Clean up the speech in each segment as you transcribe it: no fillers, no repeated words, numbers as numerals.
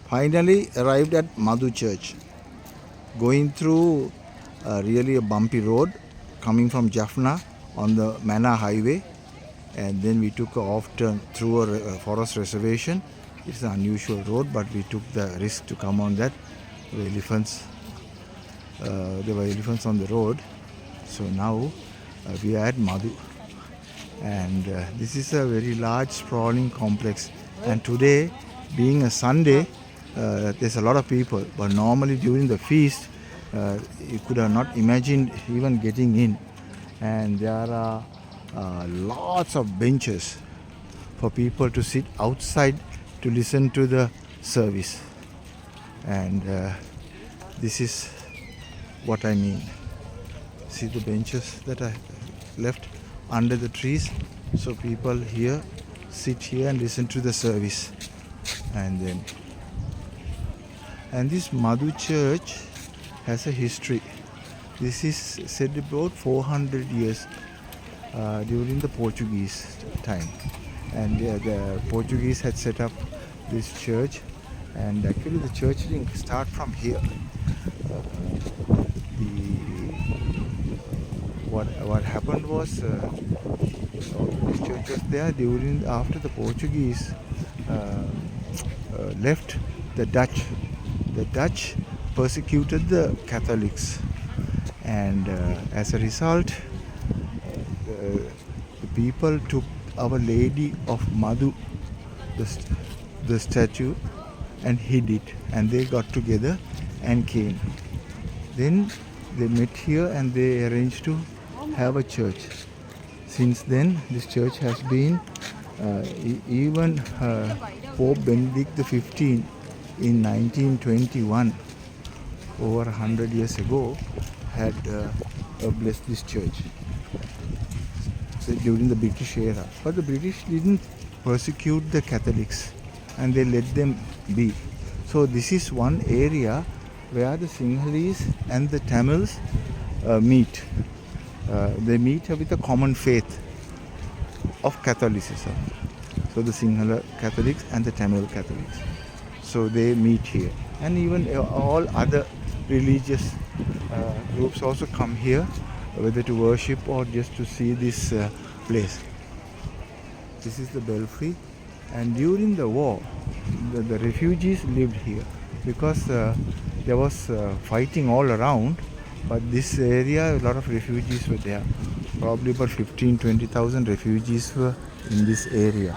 Finally arrived at Madhu church. Going through really a bumpy road coming from Jaffna on the Mannar highway, and then we took a off turn through a forest reservation. It's an unusual road, but we took the risk to come on that. The elephants, there were elephants on the road. So now we are at Madhu, and this is a very large sprawling complex. And today, being a Sunday, there's a lot of people, but normally during the feast, you could have not imagined even getting in. And there are lots of benches for people to sit outside to listen to the service. And this is what I mean. See the benches that I left under the trees, so people here sit here and listen to the service. And this Madhu church has a history. This is said about 400 years during the Portuguese time, and the Portuguese had set up this church. And actually the church didn't start from here. What happened was this church was there after the Portuguese left the Dutch. The Dutch persecuted the Catholics, and as a result, the people took Our Lady of Madhu, the statue, and hid it, and they got together and came. Then they met here and they arranged to have a church. Since then, this church has been even Pope Benedict XV in 1921, over 100 years ago, had blessed this church during the British era. But the British didn't persecute the Catholics, and they let them be. So this is one area where the Sinhalese and the Tamils meet. They meet with a common faith of Catholicism. So the Sinhala Catholics and the Tamil Catholics. So they meet here. And even all other religious groups also come here, whether to worship or just to see this place. This is the belfry. And during the war, the refugees lived here because there was fighting all around. But this area, a lot of refugees were there. Probably about 20,000 refugees were in this area.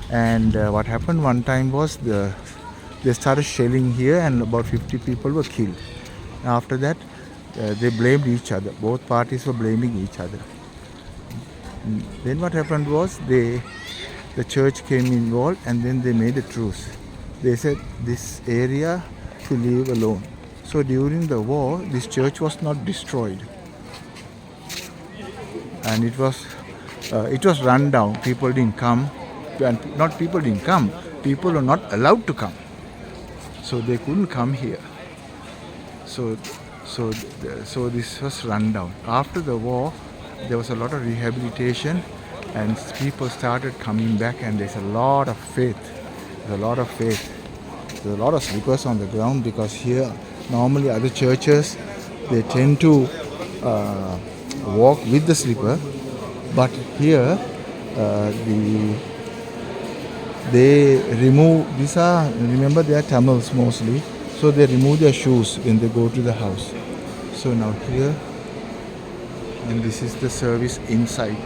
And what happened one time was they started shelling here, and about 50 people were killed. After that, they blamed each other. Both parties were blaming each other. Then what happened was the church came involved, and then they made a truce. They said this area to leave alone. So during the war, this church was not destroyed, and it was run down. People didn't come, and not people didn't come. People were not allowed to come, so they couldn't come here. So this was run down. After the war, there was a lot of rehabilitation, and people started coming back, and there's a lot of faith. There's a lot of faith. There's a lot of slippers on the ground, because here normally other churches, they tend to walk with the slipper, but here they remove. These are, remember, they are Tamils mostly, so they remove their shoes when they go to the house. So now here, and this is the service inside.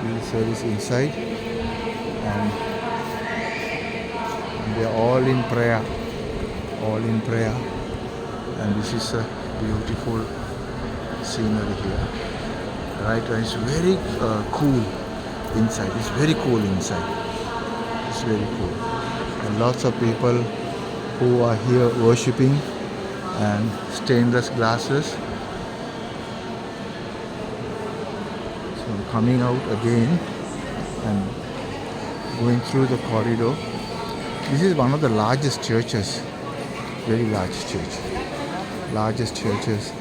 This is the service inside, and they are all in prayer. And this is a beautiful scenery here. Right, it's very cool inside. It's very cool inside. It's very cool. And lots of people who are here worshipping, and stainless glasses. So I'm coming out again and going through the corridor. This is one of the largest churches. Very large church. Largest churches.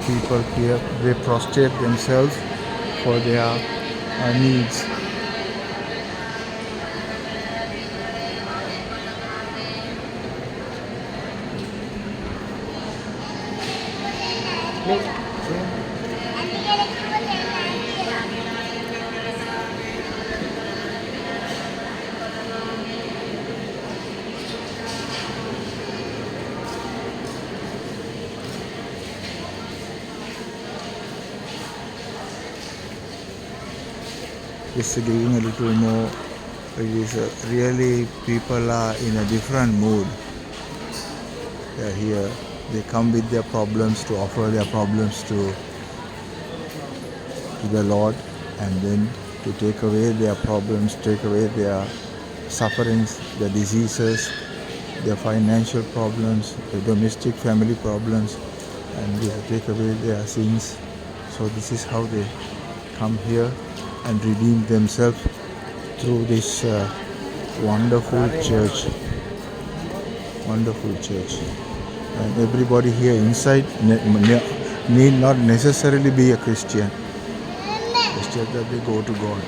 People here, they prostrate themselves for their needs. Just giving a little more. It is really people are in a different mood. They are here. They come with their problems to offer their problems to the Lord, and then to take away their problems, take away their sufferings, their diseases, their financial problems, their domestic family problems, and they take away their sins. So this is how they come here and redeem themselves through this wonderful church. Wonderful church. And everybody here inside need not necessarily be a Christian. It's just that they go to God.